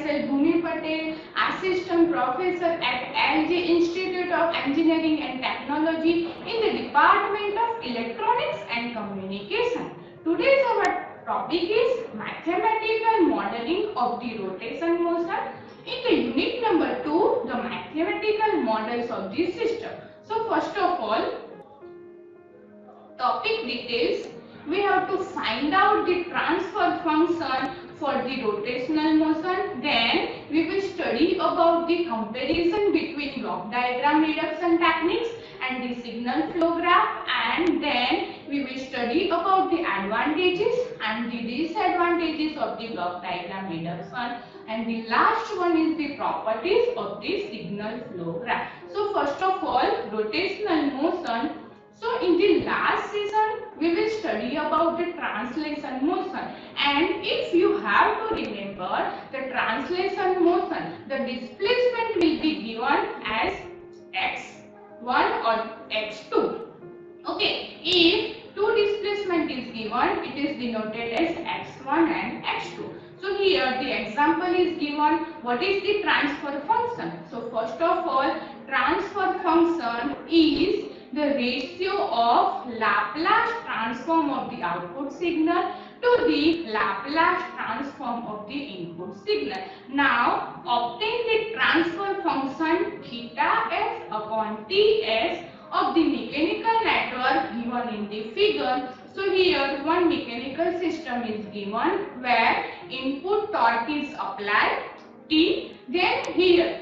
myself Bhumi Patel, Assistant Professor at LG Institute of Engineering and Technology in the Department of Electronics and Communication. Today's our topic is mathematical modeling of the rotation motion. In the unit number 2, the mathematical models of the system. So first of all, topic details. We have to find out the transfer function for the rotational motion. Then we will study about the comparison between block diagram reduction techniques and the signal flow graph, and then we will study about the advantages and the disadvantages of the block diagram reduction, and the last one is the properties of the signal flow graph. So first of all, rotational motion. So in the last session, we will study about the translation motion, and if you have to remember the translation motion, the displacement will be given as x1 or x2. Okay, if two displacement is given, it is denoted as x1 and x2. So here the example is given. What is the transfer function? So first of all, transfer function is the ratio of Laplace transform of the output signal to the Laplace transform of the input signal. Now obtain the transfer function theta s upon Ts of the mechanical network given in the figure. So here one mechanical system is given where input torque is applied T, then here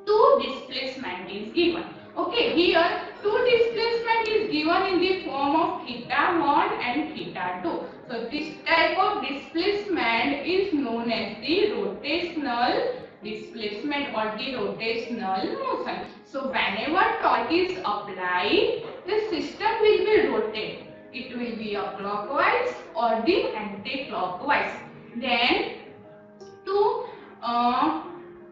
two displacement is given. Okay, here two displacement is given in the form of theta 1 and theta 2. So this type of displacement is known as the rotational displacement or the rotational motion. So whenever torque is applied, the system will be rotated. It will be a clockwise or the anti-clockwise. Then two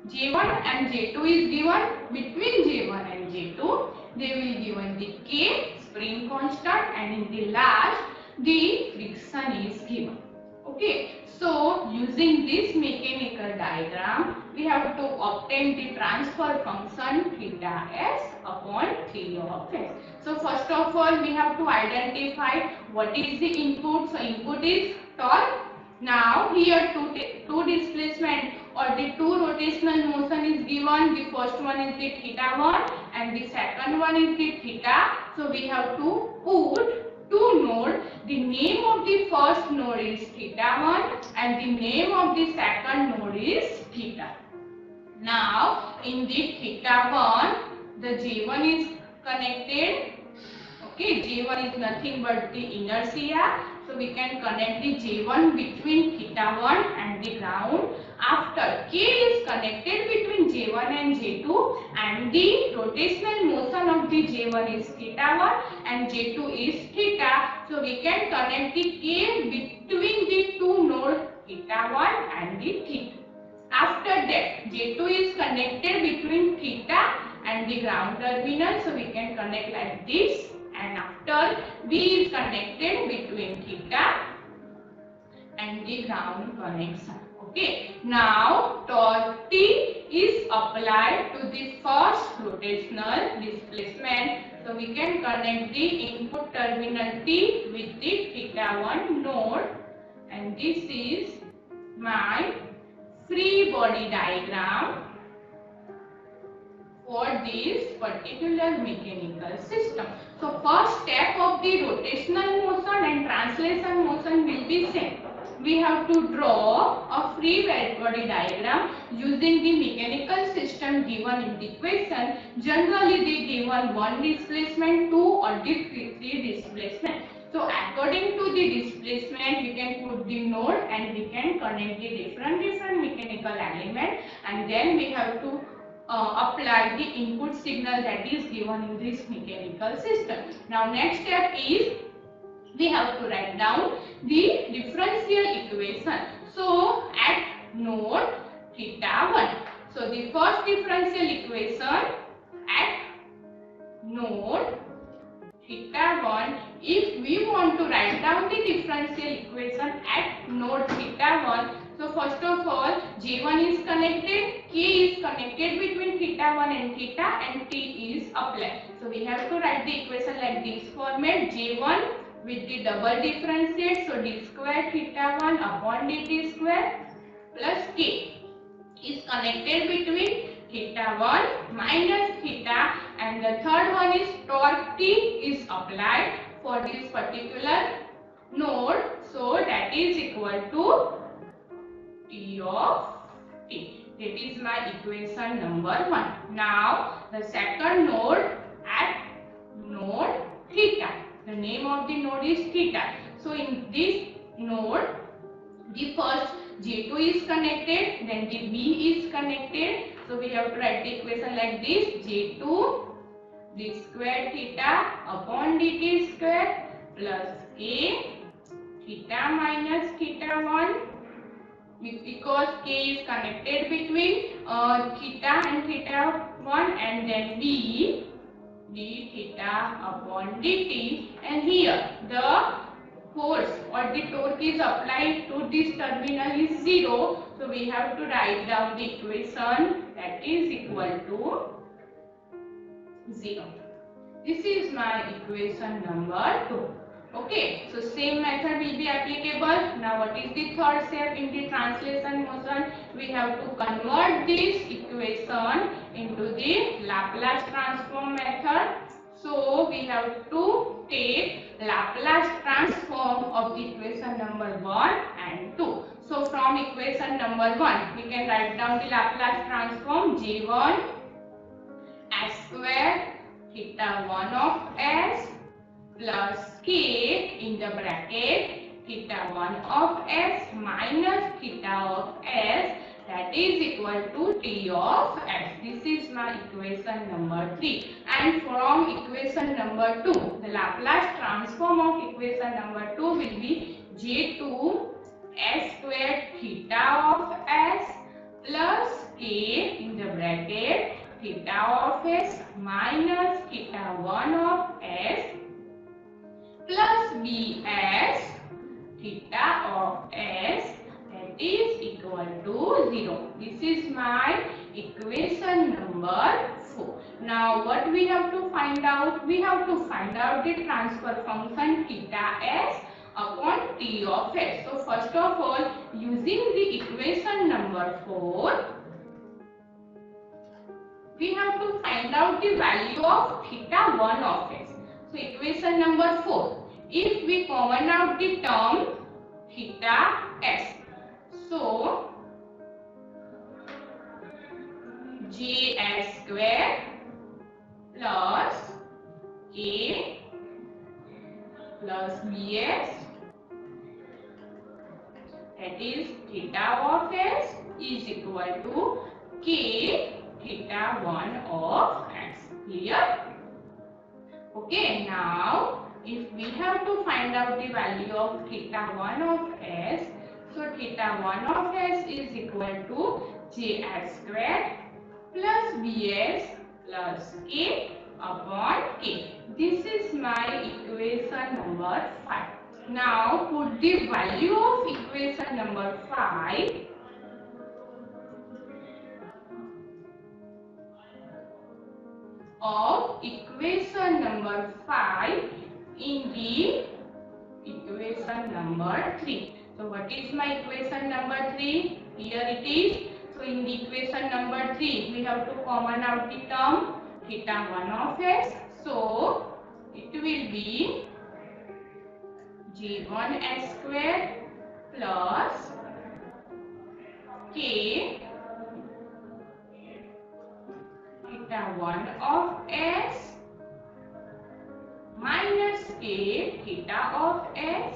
J1 and J2 is given. Between J1 and J2, they will given the K spring constant, and in the last the friction is given. Okay, so using this mechanical diagram, we have to obtain the transfer function theta s upon 3 of s. So first of all, we have to identify what is the input. So input is torque. Now here two displacement or the two rotational motion is given. The first one is the theta 1 and the second one is the theta. So we have to put two nodes. The name of the first node is theta 1 and the name of the second node is theta. Now in the theta 1, the J1 is connected. Okay, J1 is nothing but the inertia. So we can connect the J1 between theta 1 and the ground. After K is connected between J1 and J2, and the rotational motion of the J1 is theta 1 and J2 is theta. So we can connect the K between the two nodes theta 1 and the theta. After that, J2 is connected between theta and the ground terminal. So we can connect like this. And after B is connected between theta and the ground connection. Okay. Now torque T is applied to the first rotational displacement. So we can connect the input terminal T with the theta 1 node, and this is my free body diagram for this particular mechanical system. So first step of the rotational motion and translation motion will be same. We have to draw a free body diagram using the mechanical system given in the question. Generally they given one displacement, two or the three displacement. So according to the displacement, we can put the node and we can connect the different mechanical element, and then we have to apply the input signal that is given in this mechanical system. Now next step is we have to write down the differential equation. So at node theta 1. So the first differential equation at node theta 1. If we want to write down the differential equation at node theta 1, So first of all, J1 is connected, K is connected between theta 1 and theta, and T is applied. So we have to write the equation like this format: J1 with the double differentiate, so d square theta 1 upon dt square plus K is connected between theta 1 minus theta, and the third one is torque T is applied for this particular node, so that is equal to T of T. That is my equation number 1. Now the second node at node theta. The name of the node is theta. So in this node, the first J2 is connected, then the B is connected. So we have to write the equation like this: J2 d square theta upon dt square plus K theta minus theta 1, because K is connected between theta and theta 1, and then B d theta upon dt, and here the force or the torque is applied to this terminal is 0, so we have to write down the equation that is equal to 0. This is my equation number 2. Okay, so same method will be applicable. Now what is the third step in the translation motion? We have to convert this equation into the Laplace transform method. So we have to take Laplace transform of the equation number 1 and 2. So from equation number 1, we can write down the Laplace transform: J1 s square theta 1 of s plus K in the bracket theta 1 of s minus theta of s, that is equal to T of s. This is my equation number 3. And from equation number 2, the Laplace transform of equation number 2 will be J2 s squared theta of s plus K in the bracket theta of s minus theta 1 of s plus Bs theta of s, that is equal to 0. This is my equation number 4. Now what we have to find out? We have to find out the transfer function theta s upon T of s. So first of all, using the equation number 4, we have to find out the value of theta 1 of s. So equation number 4, if we common out the term theta s, so Js square plus K plus Bs, that is theta of s, is equal to K theta 1 of s. Clear? Okay, now if we have to find out the value of theta 1 of s, so theta 1 of s is equal to Js square plus Bs plus K upon K. This is my equation number 5. Now put the value of equation number 5 of equation number 5 in the equation number 3. So what is my equation number 3? Here it is. So in the equation number 3, we have to common out the term theta 1 of s. So it will be J1 s square plus K theta 1 of s minus K theta of s,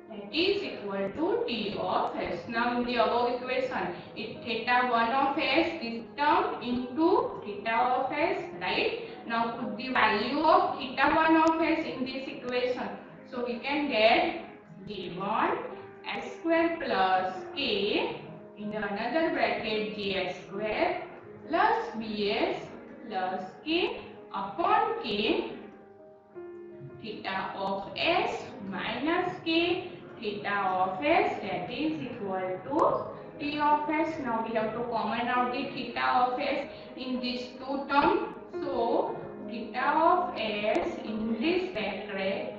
that is equal to T of s. Now in the above equation, it theta 1 of s, this term into theta of s, right? Now put the value of theta 1 of s in this equation. So we can get J1 s square plus K in another bracket Js square plus Bs plus K upon K theta of s minus k theta of s, that is equal to t of s. Now we have to common out the theta of s in these two terms. So theta of s in this bracket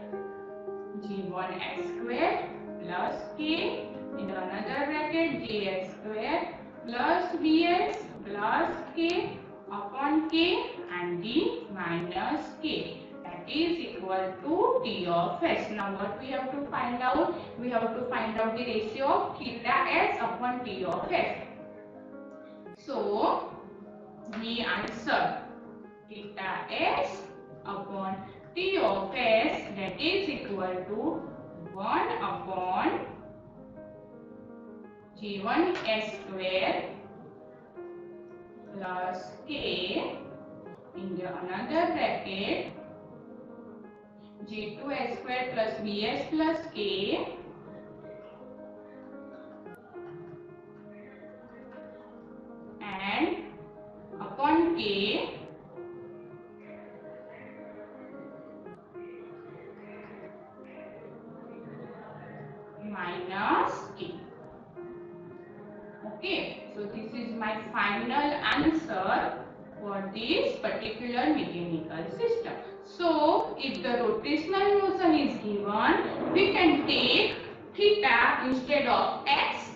g1 s square plus k, in another bracket gs square plus bs plus k upon k and d minus k, that is equal to t of s. Now what we have to find out? We have to find out the ratio of theta s upon t of s. So we answer theta s upon t of s, that is equal to 1 upon g1 s square plus k in the another bracket g2 s square plus bs plus k and upon k minus k. Okay, so this is my final answer for this particular mechanical system. So if the rotational motion is given, we can take theta instead of x,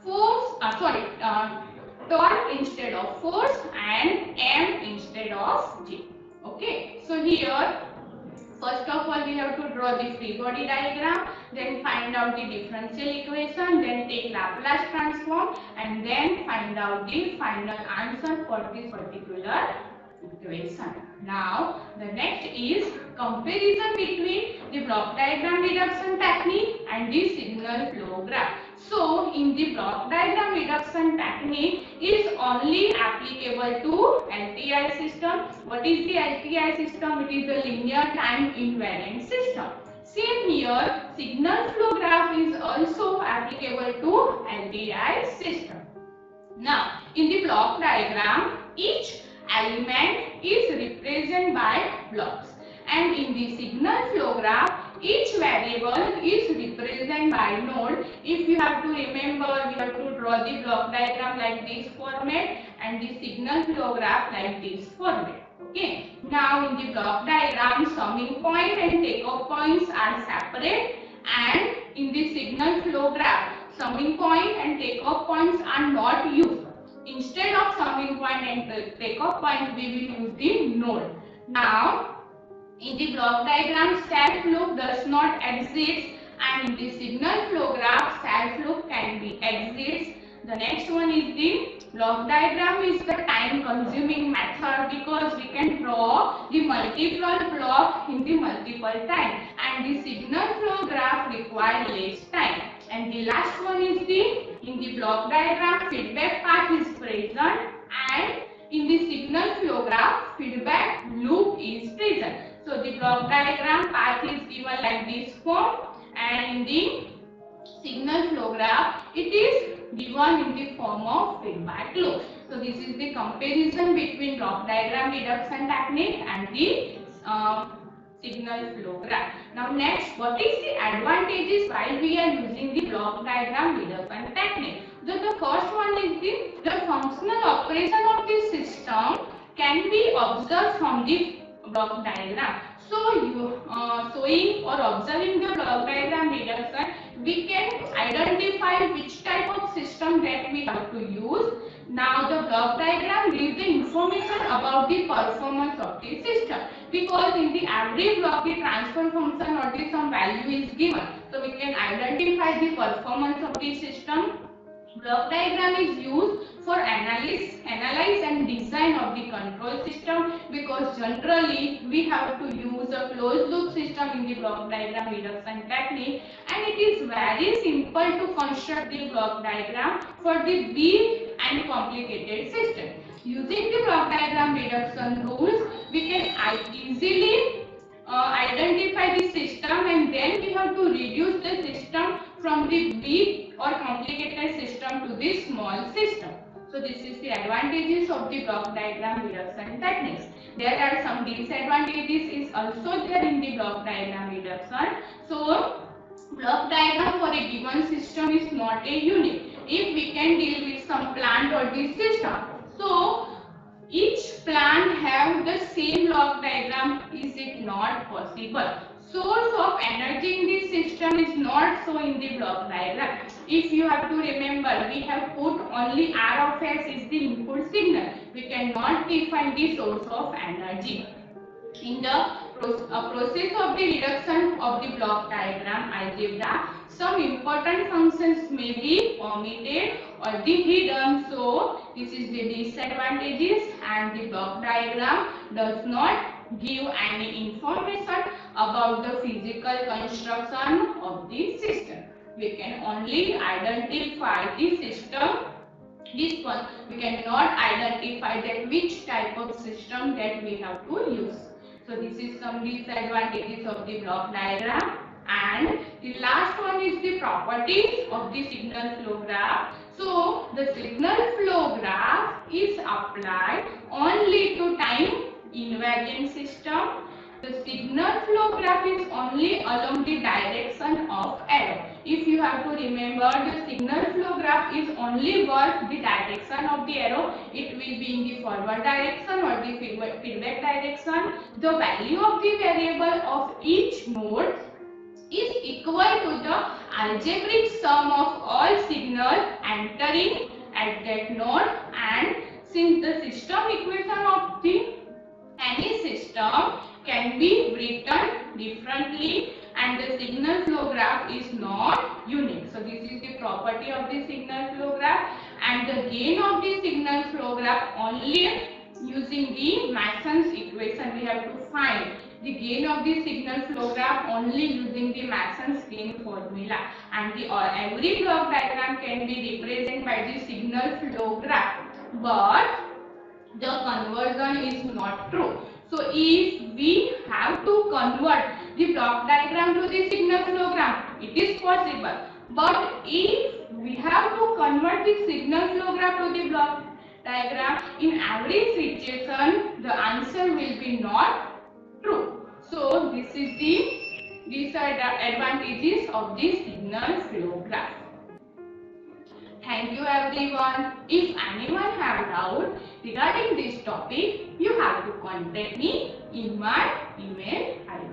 force, torque instead of force, and m instead of g. Okay, so here first of all, we have to draw the free body diagram, then find out the differential equation, then take Laplace transform, and then find out the final answer for this particular equation. Now, the next is comparison between the block diagram reduction technique and the signal flow graph. So, in the block diagram reduction technique is only applicable to LTI system. What is the LTI system? It is the linear time invariant system. Same here, signal flow graph is also applicable to LTI system. Now, in the block diagram, each element is represented by blocks, and in the signal flow graph, each variable is represented by node. If you have to remember, we have to draw the block diagram like this format and the signal flow graph like this format. Okay. Now in the block diagram, summing point and takeoff points are separate, and in the signal flow graph, summing point and takeoff points are not used. Instead of summing point and takeoff point, we will use the node. Now, in the block diagram, self loop does not exist, and in the signal flow graph, self loop can be exists. The next one is the block diagram is the time consuming method because we can draw the multiple block in the multiple time, and the signal flow graph require less time. And the last one is in the block diagram, feedback path is present, and in the signal flow graph, feedback loop is present. So the block diagram path is given like this form, and in the signal flow graph, it is given in the form of feedback loop. So this is the comparison between block diagram reduction technique and the signal flow graph. Now next, what is the advantages while we are using the block diagram reduction technique? So the first one is the functional operation of the system can be observed from the block diagram. So you showing or observing the block diagram reduction, we can identify which type of system that we have to use. Now the block diagram gives the information about the performance of the system, because in the every block the transfer function or the some value is given, so we can identify the performance of the system. Block diagram is used for analyze and design of the control system, because generally we have to use a closed loop system in the block diagram reduction technique, and it is very simple to construct the block diagram for the big and complicated system. Using the block diagram reduction rules, we can easily identify the system, and then we have to reduce the system from the big or complicated system to the small system. So this is the advantages of the block diagram reduction techniques. There are some disadvantages is also there in the block diagram reduction. So block diagram for a given system is not a unit. If we can deal with some plant or the system, so each plant have the same block diagram, is it not possible? Source of energy in this system is not so in the block diagram. If you have to remember, we have put only R of S is the input signal. We cannot define the source of energy. In the process of the reduction of the block diagram algebra, some important functions may be omitted or the hidden. So this is the disadvantages, and the block diagram does not give any information about the physical construction of the system. We can only identify the system. This one we cannot identify that which type of system that we have to use. So this is some disadvantages of the block diagram. And the last one is the properties of the signal flow graph. So the signal flow graph is applied only to time invariant system. The signal flow graph is only along the direction of arrow. If you have to remember, the signal flow graph is only work the direction of the arrow. It will be in the forward direction or the feedback direction. The value of the variable of each node is equal to the algebraic sum of all signals entering at that node. And since the system equation of the any system can be written differently, and the signal flow graph is not unique. So this is the property of the signal flow graph, and the gain of the signal flow graph only using the Mason's equation we have to find the gain of the signal flow graph only using the Mason's gain formula. And the every block diagram can be represented by the signal flow graph, but the conversion is not true. So if we have to convert the block diagram to the signal flow graph, it is possible. But if we have to convert the signal flow graph to the block diagram, in every situation the answer will be not true. So this is the disadvantages of the signal flow graph. Thank you everyone. If anyone have doubt regarding this topic, you have to contact me in my email ID.